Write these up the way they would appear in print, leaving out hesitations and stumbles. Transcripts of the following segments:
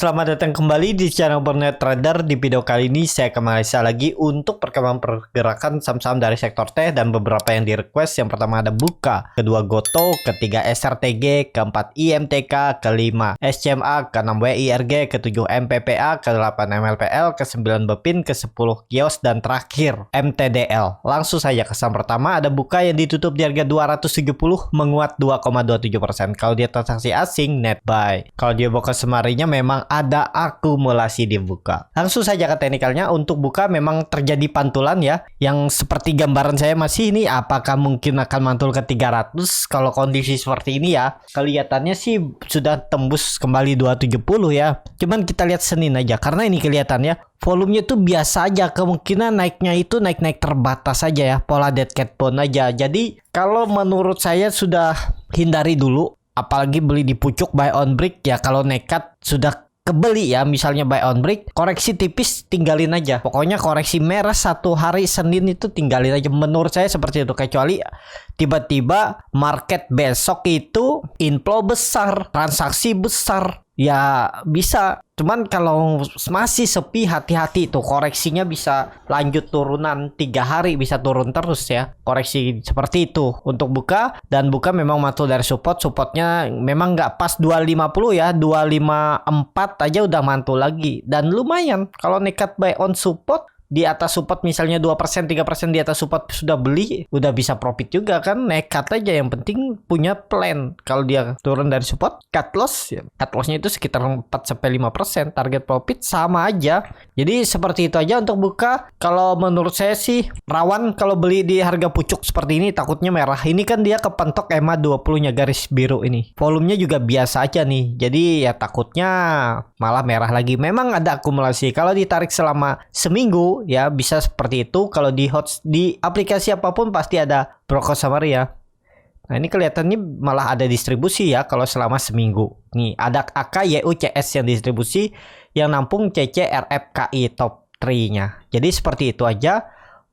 Selamat datang kembali di channel Bernet Trader. Di video kali ini saya akan menganalisa lagi untuk perkembangan pergerakan saham-saham dari sektor teh dan beberapa yang di request. Yang pertama ada Buka, kedua Goto, ketiga SRTG, keempat IMTK, kelima SCMA, keenam WIRG, ketujuh MPPA, ke-8 MLPL, ke-9 Bepin, ke-10 Kios, dan terakhir MTDL. Langsung saja ke saham pertama ada Buka yang ditutup di harga 270 menguat 2,27%. Kalau dia transaksi asing net buy. Kalau dia buka semarinya memang ada akumulasi di Buka. Langsung saja ke teknikalnya. Untuk Buka memang terjadi pantulan ya, yang seperti gambaran saya masih ini, apakah mungkin akan mantul ke 300. Kalau kondisi seperti ini ya, kelihatannya sih sudah tembus kembali 270 ya. Cuman kita lihat Senin aja, karena ini kelihatannya volumenya tuh biasa aja, kemungkinan naiknya itu naik-naik terbatas aja ya, pola dead cat bone aja. Jadi kalau menurut saya sudah hindari dulu, apalagi beli di pucuk buy on break ya. Kalau nekat sudah kebeli ya, misalnya buy on break, koreksi tipis tinggalin aja. Pokoknya koreksi merah satu hari Senin itu tinggalin aja. Menurut saya seperti itu, kecuali tiba-tiba market besok itu inflow besar, transaksi besar, ya bisa. Cuman kalau masih sepi, hati-hati itu koreksinya bisa lanjut turunan 3 hari, bisa turun terus ya. Koreksi seperti itu untuk Buka. Dan Buka memang mantul dari supportnya memang nggak pas 250 ya, 254 aja udah mantul lagi. Dan lumayan kalau nekat buy on support, di atas support misalnya 2%, 3% di atas support sudah beli, udah bisa profit juga kan. Nekat aja, yang penting punya plan. Kalau dia turun dari support, cut loss ya. Cut lossnya itu sekitar 4-5%, target profit sama aja. Jadi seperti itu aja untuk Buka. Kalau menurut saya sih rawan kalau beli di harga pucuk seperti ini, takutnya merah. Ini kan dia kepentok EMA 20-nya garis biru ini. Volumenya juga biasa aja nih. Jadi ya takutnya malah merah lagi. Memang ada akumulasi. Kalau ditarik selama seminggu ya bisa seperti itu. Kalau di aplikasi apapun pasti ada broker summary ya. Nah ini kelihatannya malah ada distribusi ya kalau selama seminggu. Nih ada AKYUCS yang distribusi, yang nampung CCRFKI top 3-nya. Jadi seperti itu aja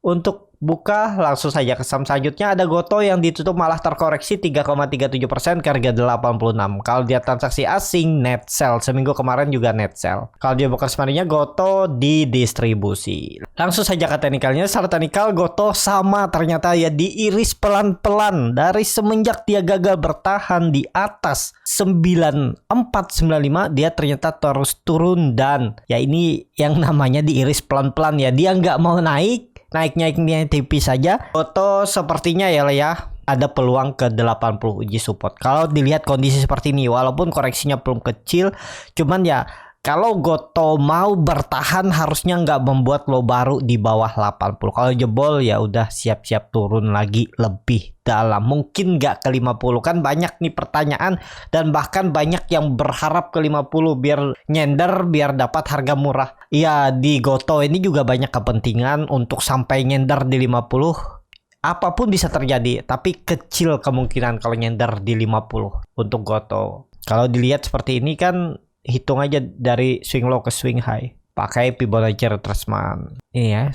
untuk Buka. Langsung saja ke saham selanjutnya ada Goto yang ditutup malah terkoreksi 3,37% ke harga 86. Kalau dia transaksi asing net sell, seminggu kemarin juga net sell. Kalau dia buka semarinya Goto di distribusi. Langsung saja ke teknikalnya. Secara teknikal Goto sama ternyata ya, diiris pelan-pelan dari semenjak dia gagal bertahan di atas 9495, dia ternyata terus turun. Dan ya ini yang namanya diiris pelan-pelan ya, dia nggak mau naiknya tipis saja. Goto sepertinya ya ada peluang ke 80 uji support. Kalau dilihat kondisi seperti ini, walaupun koreksinya belum kecil, cuman ya kalau Goto mau bertahan harusnya nggak membuat low baru di bawah 80. Kalau jebol ya udah siap-siap turun lagi lebih dalam. Mungkin nggak ke 50, kan banyak nih pertanyaan dan bahkan banyak yang berharap ke 50 biar nyender, biar dapat harga murah. Ya di Goto ini juga banyak kepentingan untuk sampai nyender di 50. Apapun bisa terjadi, tapi kecil kemungkinan kalau nyender di 50 untuk Goto. Kalau dilihat seperti ini kan, hitung aja dari swing low ke swing high, pakai Fibonacci retracement ini ya.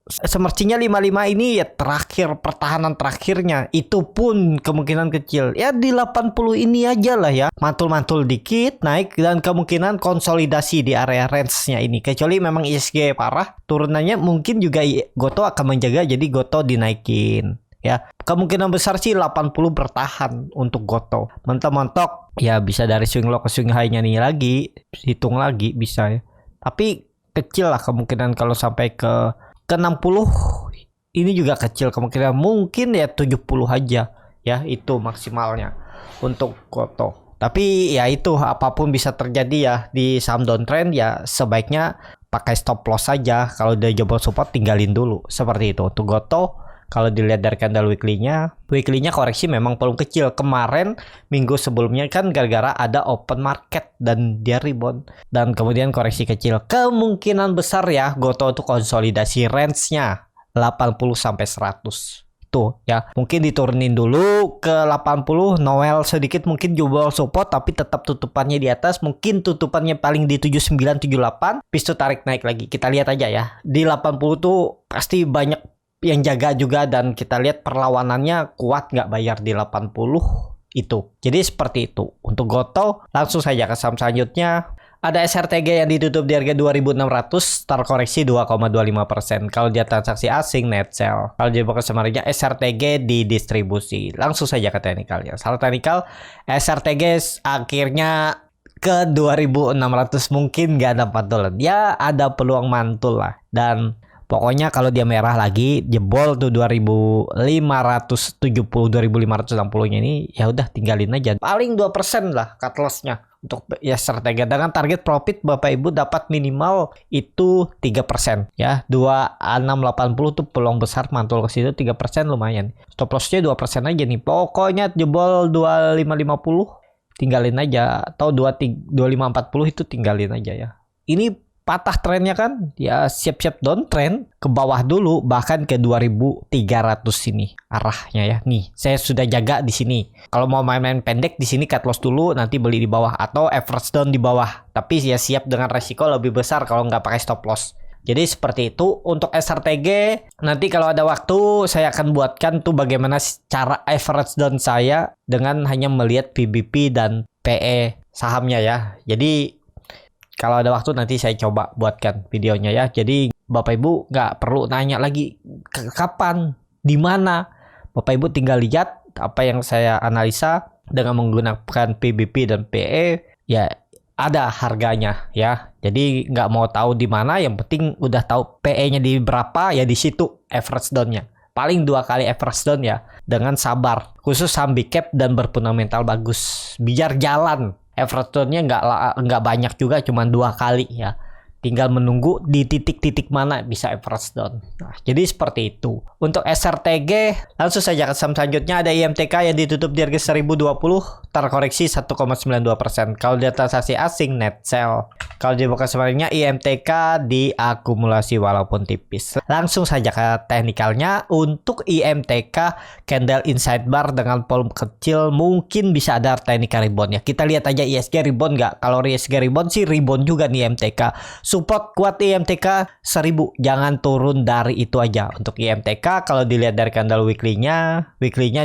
Semercinya 55 ini ya terakhir, pertahanan terakhirnya, itu pun kemungkinan kecil ya di 80 ini aja lah ya, mantul-mantul dikit naik, dan kemungkinan konsolidasi di area range-nya ini. Kecuali memang ISG parah turunannya, mungkin juga Goto akan menjaga, jadi Goto dinaikin ya. Kemungkinan besar sih 80 bertahan untuk Goto. Mentok-mentok ya bisa dari swing low ke swing high-nya nih lagi, hitung lagi bisa ya. Tapi kecil lah kemungkinan kalau sampai ke 60 ini juga kecil kemungkinan, mungkin ya 70 aja ya, itu maksimalnya untuk Goto. Tapi ya itu apapun bisa terjadi ya di saham downtrend ya, sebaiknya pakai stop loss saja. Kalau udah jebol support tinggalin dulu, seperti itu untuk Goto. Kalau dilihat dari candle weekly-nya koreksi memang belum kecil. Kemarin minggu sebelumnya kan gara-gara ada open market dan dia rebound, dan kemudian koreksi kecil. Kemungkinan besar ya Goto itu konsolidasi range-nya 80 sampai 100. Tuh ya, mungkin diturunin dulu ke 80, Noel sedikit mungkin jebol support, tapi tetap tutupannya di atas, mungkin tutupannya paling di 79 78, habis itu tarik naik lagi. Kita lihat aja ya. Di 80 tuh pasti banyak yang jaga juga, dan kita lihat perlawanannya kuat nggak bayar di 80 itu. Jadi seperti itu untuk Goto. Langsung saja ke saham selanjutnya Ada SRTG yang ditutup di harga 2.600, terkoreksi 2,25%. Kalau dia transaksi asing, net sell. Kalau dia bukan sebenarnya SRTG di distribusi. Langsung saja ke teknikalnya. Salah teknikal, SRTG akhirnya ke 2.600 mungkin nggak ada pantulan. Ya ada peluang mantul lah. Dan pokoknya kalau dia merah lagi, jebol tuh 2.570, 2.560-nya ini, ya udah tinggalin aja. Paling 2% lah cut loss-nya untuk ya strategi. Dengan target profit Bapak Ibu dapat minimal itu 3% ya. 2680 tuh peluang besar mantul ke situ, 3% lumayan. Stop loss-nya 2% aja nih. Pokoknya jebol 2550 tinggalin aja, atau 2540 itu tinggalin aja ya. Ini patah trennya kan, ya siap-siap downtrend ke bawah dulu, bahkan ke 2.300 ini arahnya ya. Nih, saya sudah jaga di sini. Kalau mau main-main pendek di sini cut loss dulu, nanti beli di bawah atau average down di bawah. Tapi ya siap dengan resiko lebih besar kalau nggak pakai stop loss. Jadi seperti itu untuk SRTG. Nanti kalau ada waktu saya akan buatkan tuh bagaimana cara average down saya dengan hanya melihat PBP dan PE sahamnya ya. Jadi kalau ada waktu nanti saya coba buatkan videonya ya. Jadi Bapak Ibu nggak perlu nanya lagi kapan, di mana. Bapak Ibu tinggal lihat apa yang saya analisa dengan menggunakan PBP dan PE, ya ada harganya ya. Jadi nggak mau tahu di mana, yang penting udah tahu PE-nya di berapa ya, di situ average down-nya. Paling 2 kali average down ya, dengan sabar. Khusus saham big cap dan berfundamental bagus. Biar jalan. Average down-nya nggak banyak juga, cuma 2 kali ya. Tinggal menunggu di titik-titik mana bisa average down. Nah, jadi seperti itu. Untuk SRTG, langsung saja ke saham selanjutnya. Ada IMTK yang ditutup di harga 1020, terkoreksi 1,92%. Kalau dia transaksi asing, net sell. Kalau dibuka sebenarnya IMTK diakumulasi walaupun tipis. Langsung saja ke teknikalnya. Untuk IMTK, candle inside bar dengan volume kecil mungkin bisa ada teknikal rebound ya. Kita lihat aja ISG rebound nggak? Kalau ISG rebound sih rebound juga nih IMTK. Support kuat IMTK 1000, jangan turun dari itu aja. Untuk IMTK kalau dilihat dari candle weekly-nya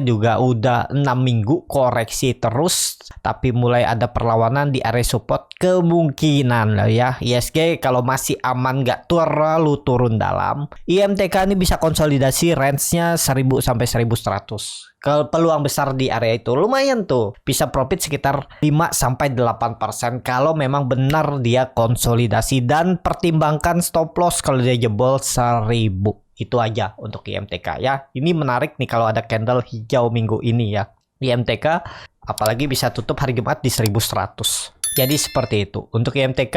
juga udah 6 minggu koreksi terus, tapi mulai ada perlawanan di area support kemungkinan lah ya. ISG kalau masih aman, nggak terlalu turun dalam, IMTK ini bisa konsolidasi range-nya 1000 sampai 1100. Kalau peluang besar di area itu lumayan tuh, bisa profit sekitar 5 sampai 8% kalau memang benar dia konsolidasi, dan pertimbangkan stop loss kalau dia jebol 1000. Itu aja untuk IMTK ya. Ini menarik nih kalau ada candle hijau minggu ini ya. IMTK apalagi bisa tutup hari Jumat di 1100. Jadi seperti itu. Untuk IMTK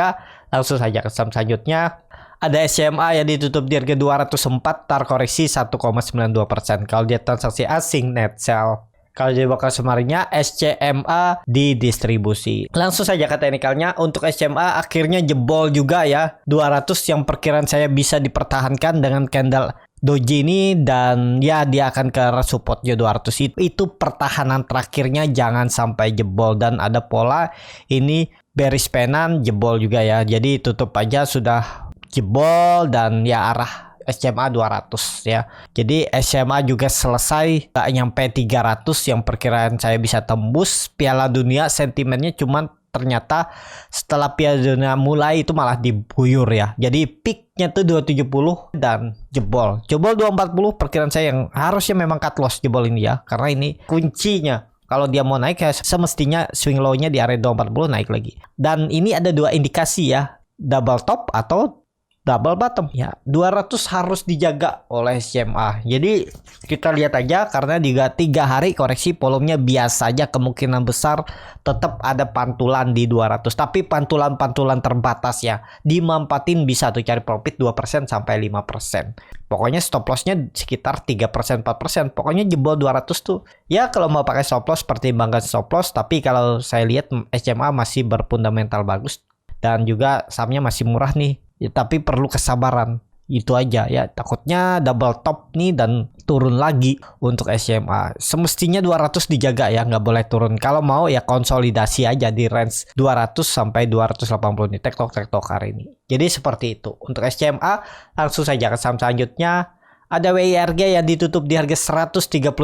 langsung saja ke saham selanjutnya. Ada SCMA yang ditutup di harga 204, terkoreksi 1,92%. Kalau dia transaksi asing, net sell. Kalau dia bakal semarnya, SCMA di distribusi. Langsung saja ke teknikalnya. Untuk SCMA akhirnya jebol juga ya. 200 yang perkiraan saya bisa dipertahankan dengan candle doji ini, dan ya dia akan ke supportnya 200 itu pertahanan terakhirnya, jangan sampai jebol. Dan ada pola ini bearish penan jebol juga ya. Jadi tutup aja sudah jebol, dan ya arah SCMA 200 ya. Jadi SCMA juga selesai, gak nyampe 300 yang perkiraan saya bisa tembus. Piala Dunia sentimennya cuman ternyata setelah Piala Dunia mulai itu malah diguyur ya. Jadi peaknya tuh 270 dan jebol 240 perkiraan saya, yang harusnya memang cut loss jebol ini ya, karena ini kuncinya. Kalau dia mau naik ya semestinya swing low-nya di area 240 naik lagi. Dan ini ada 2 indikasi ya, double top atau double bottom ya. 200 harus dijaga oleh SCMA. Jadi kita lihat aja, karena di 3 hari koreksi volumenya biasa aja, kemungkinan besar tetap ada pantulan di 200. Tapi pantulan-pantulan terbatas ya. Dimanfaatin bisa tuh cari profit 2% sampai 5%. Pokoknya stop loss-nya sekitar 3% 4%. Pokoknya jebol 200 tuh. Ya kalau mau pakai stop loss pertimbangkan stop loss, tapi kalau saya lihat SCMA masih berfundamental bagus dan juga sahamnya masih murah nih. Ya, tapi perlu kesabaran. Itu aja ya. Takutnya double top nih dan turun lagi untuk SCMA. Semestinya 200 dijaga ya, nggak boleh turun. Kalau mau ya konsolidasi aja di range 200 sampai 280 nih. Tektok hari ini. Jadi seperti itu. Untuk SCMA langsung saja ke saham selanjutnya. Ada WIRG yang ditutup di harga 131,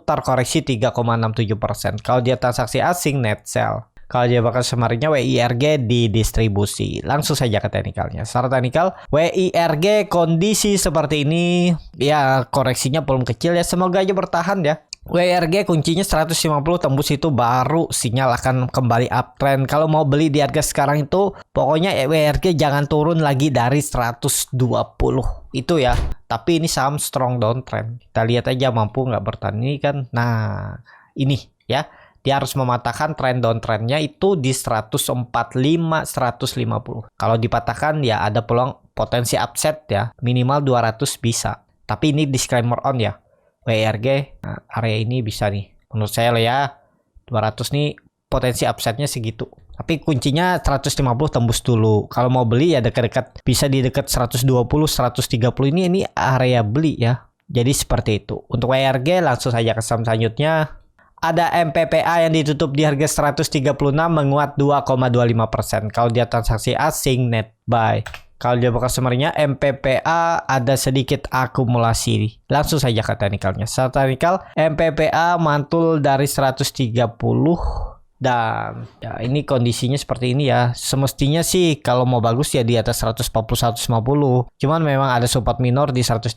terkoreksi 3,67%. Kalau dia transaksi asing, net sell. Kalau dia bakal summernya WIRG di distribusi. Langsung saja ke teknikalnya. Secara teknikal WIRG kondisi seperti ini ya, koreksinya belum kecil ya, semoga aja bertahan ya. WIRG kuncinya 150 tembus itu baru sinyal akan kembali uptrend. Kalau mau beli di harga sekarang itu pokoknya WIRG jangan turun lagi dari 120 itu ya. Tapi ini saham strong downtrend. Kita lihat aja mampu nggak bertahan ini kan. Nah ini ya, dia harus mematahkan tren downtrendnya itu di 145 150. Kalau dipatahkan ya ada peluang potensi upset ya, minimal 200 bisa. Tapi ini disclaimer on ya. WIRG nah, area ini bisa nih. Menurut saya lah ya, 200 nih potensi upsetnya segitu. Tapi kuncinya 150 tembus dulu. Kalau mau beli ya dekat-dekat, bisa di dekat 120 130 ini area beli ya. Jadi seperti itu. Untuk WIRG langsung saja ke saham selanjutnya. Ada MPPA yang ditutup di harga 136 menguat 2,25%. Kalau dia transaksi asing net buy. Kalau dia bakal summernya MPPA ada sedikit akumulasi. Langsung saja ke teknikalnya. Secara teknikal MPPA mantul dari 130 dan ya ini kondisinya seperti ini ya. Semestinya sih kalau mau bagus ya di atas 140 150. Cuman memang ada support minor di 130.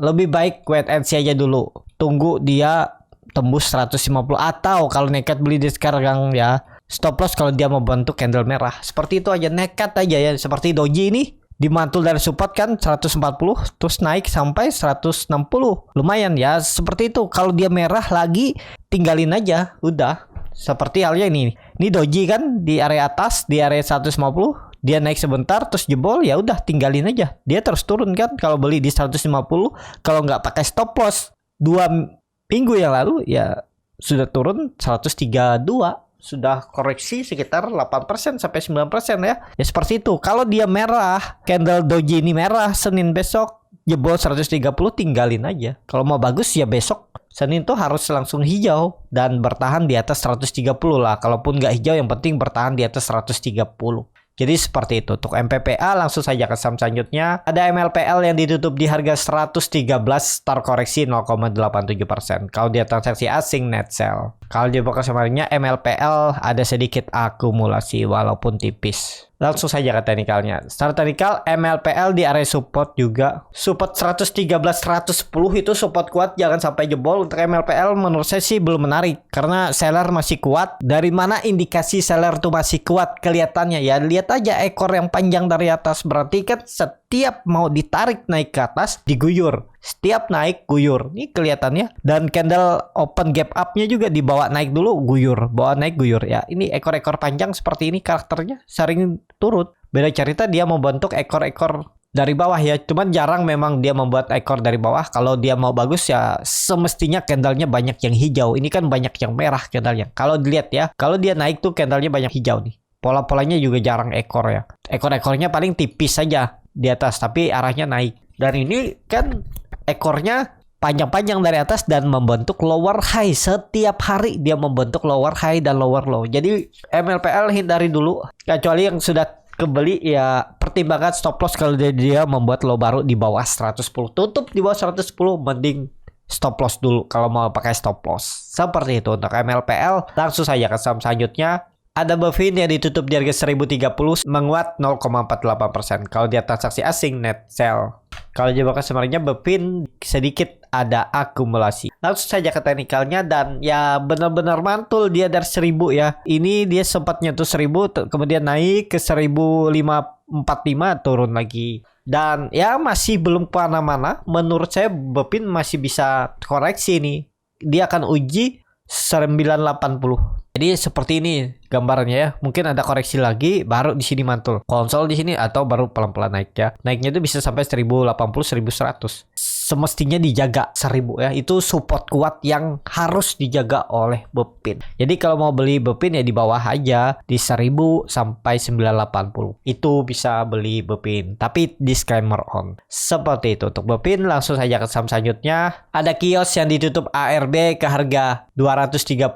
Lebih baik wait and see aja dulu. Tunggu dia tembus 150 atau kalau nekat beli di sekarang ya, stop loss kalau dia mau bentuk candle merah. Seperti itu aja, nekat aja ya. Seperti doji ini dimantul dari support kan 140 terus naik sampai 160. Lumayan ya, seperti itu. Kalau dia merah lagi tinggalin aja, udah. Seperti halnya ini. Ini doji kan di area atas, di area 150, dia naik sebentar terus jebol, ya udah tinggalin aja. Dia terus turun kan kalau beli di 150, kalau nggak pakai stop loss 2 minggu yang lalu ya sudah turun 132, sudah koreksi sekitar 8% sampai 9% ya. Ya seperti itu. Kalau dia merah, candle doji ini merah, Senin besok jebol 130 tinggalin aja. Kalau mau bagus ya besok Senin tuh harus langsung hijau dan bertahan di atas 130 lah. Kalaupun nggak hijau yang penting bertahan di atas 130. Jadi seperti itu. Untuk MPPA langsung saja ke saham selanjutnya. Ada MLPL yang ditutup di harga 113, start koreksi 0,87%. Kalau dia transaksi asing net sell. Kalau di pokok summernya MLPL ada sedikit akumulasi walaupun tipis. Langsung saja ke teknikalnya. Secara teknikal MLPL di area support juga. Support 113 110 itu support kuat, jangan sampai jebol. Untuk MLPL menurut saya sih belum menarik karena seller masih kuat. Dari mana indikasi seller tuh masih kuat? Kelihatannya ya, lihat aja ekor yang panjang dari atas, berarti kan setiap mau ditarik naik ke atas diguyur. Setiap naik guyur. Ini kelihatannya. Dan candle open gap up-nya juga dibawa naik dulu guyur. Bawa naik guyur ya. Ini ekor-ekor panjang seperti ini karakternya sering turut. Beda cerita dia membentuk ekor-ekor dari bawah ya. Cuman jarang memang dia membuat ekor dari bawah. Kalau dia mau bagus ya semestinya candlenya banyak yang hijau. Ini kan banyak yang merah candlenya. Kalau dilihat ya. Kalau dia naik tuh candlenya banyak hijau nih. Pola-polanya juga jarang ekor ya. Ekor-ekornya paling tipis saja di atas. Tapi arahnya naik. Dan ini kan ekornya panjang-panjang dari atas dan membentuk lower high. Setiap hari dia membentuk lower high dan lower low. Jadi MLPL hindari dulu. Kecuali yang sudah kebeli ya pertimbangkan stop loss kalau dia membuat low baru di bawah 110. Tutup di bawah 110 mending stop loss dulu kalau mau pakai stop loss. Seperti itu untuk MLPL. Langsung saja ke saham selanjutnya. Ada Bevin yang ditutup di harga 1030 menguat 0,48%. Kalau dia transaksi asing net sell. Kalau dia bakal summernya Bevin sedikit ada akumulasi. Langsung saja ke teknikalnya dan ya benar-benar mantul dia dari 1000 ya. Ini dia sempat nyentuh 1000 kemudian naik ke 1545 turun lagi. Dan ya masih belum kemana-mana. Menurut saya Bevin masih bisa koreksi nih. Dia akan uji 980. Jadi seperti ini gambarnya ya. Mungkin ada koreksi lagi baru di sini mantul. Konsol di sini atau baru pelan-pelan naik ya. Naiknya itu bisa sampai 1080 1100. Semestinya dijaga 1000 ya. Itu support kuat yang harus dijaga oleh Bevin. Jadi kalau mau beli Bevin ya di bawah aja di 1000 sampai 980. Itu bisa beli Bevin. Tapi disclaimer on. Seperti itu untuk Bevin. Langsung saja ke saham selanjutnya. Ada kios yang ditutup ARB ke harga 230.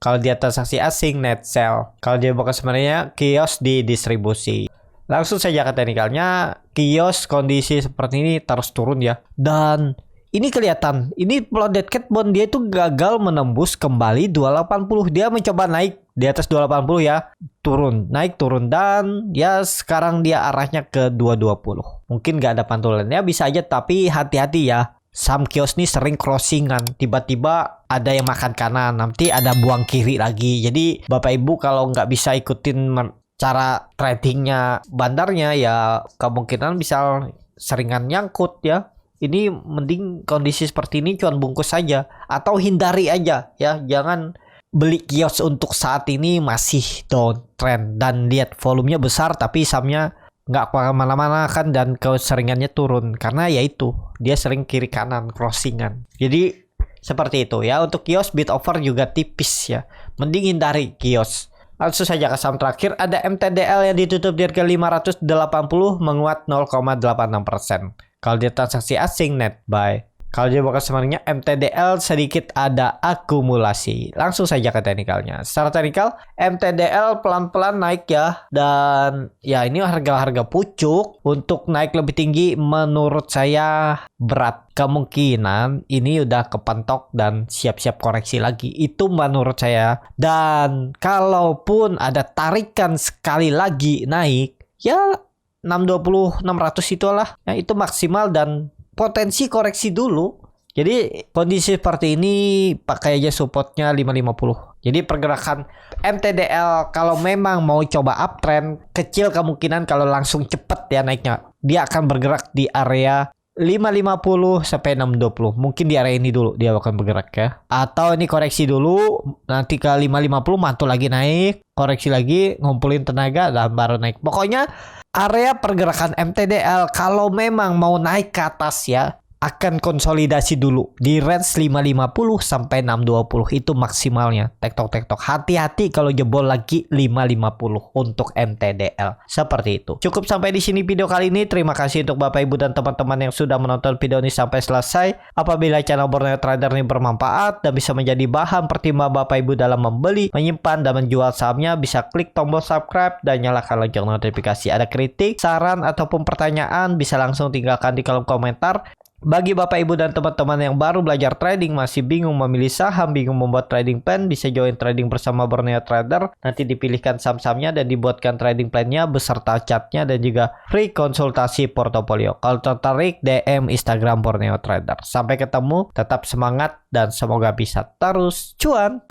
Kalau dia transaksi asing net sell. Kalau dia bukan sebenarnya kios di distribusi. Langsung saja ke teknikalnya. Kios kondisi seperti ini terus turun ya. Dan ini kelihatan. Ini plotted cat bond dia itu gagal menembus kembali 280. Dia mencoba naik di atas 280 ya, turun, naik turun, dan ya sekarang dia arahnya ke 220. Mungkin nggak ada pantulannya, bisa aja, tapi hati-hati ya. Saham kios nih sering crossingan, tiba-tiba ada yang makan kanan, nanti ada buang kiri lagi. Jadi Bapak Ibu kalau nggak bisa ikutin cara tradingnya bandarnya, ya kemungkinan bisa seringan nyangkut ya. Ini mending kondisi seperti ini cuan bungkus saja atau hindari aja ya. Jangan beli kios untuk saat ini masih downtrend dan lihat volumenya besar tapi sahamnya nggak kemana-mana kan, dan keseringannya turun karena yaitu dia sering kiri kanan crossingan. Jadi seperti itu ya. Untuk kios bid offer juga tipis ya, mending hindari kios. Langsung saja ke saham terakhir, ada MTDL yang ditutup di harga 580 menguat 0,86%. Kalau dia transaksi asing net buy. Kalau dia bakal sebenarnya MTDL sedikit ada akumulasi. Langsung saja ke teknikalnya. Secara teknikal MTDL pelan-pelan naik ya, dan ya ini harga-harga pucuk. Untuk naik lebih tinggi menurut saya berat. Kemungkinan ini udah kepentok dan siap-siap koreksi lagi. Itu menurut saya. Dan kalaupun ada tarikan sekali lagi naik, ya 620 600 itulah. Ya itu maksimal dan potensi koreksi dulu. Jadi kondisi seperti ini pakai aja supportnya 550. Jadi pergerakan MTDL kalau memang mau coba uptrend, kecil kemungkinan kalau langsung cepet ya naiknya. Dia akan bergerak di area 550 sampai 620. Mungkin di area ini dulu dia akan bergerak ya. Atau ini koreksi dulu, nanti ke 550 mantul lagi naik, koreksi lagi, ngumpulin tenaga dan baru naik. Pokoknya area pergerakan MTDL kalau memang mau naik ke atas ya, akan konsolidasi dulu di range 550 sampai 620 itu maksimalnya. Tektok. Hati-hati kalau jebol lagi 550 untuk MTDL. Seperti itu. Cukup sampai di sini video kali ini. Terima kasih untuk Bapak Ibu dan teman-teman yang sudah menonton video ini sampai selesai. Apabila channel Borneo Trader ini bermanfaat dan bisa menjadi bahan pertimbangan Bapak Ibu dalam membeli, menyimpan dan menjual sahamnya, bisa klik tombol subscribe dan nyalakan lonceng notifikasi. Ada kritik, saran ataupun pertanyaan bisa langsung tinggalkan di kolom komentar. Bagi Bapak Ibu dan teman-teman yang baru belajar trading, masih bingung memilih saham, bingung membuat trading plan, bisa join trading bersama Borneo Trader. Nanti dipilihkan saham-sahamnya dan dibuatkan trading plan-nya beserta chartnya dan juga free konsultasi portofolio. Kalau tertarik, DM Instagram Borneo Trader. Sampai ketemu, tetap semangat dan semoga bisa terus cuan.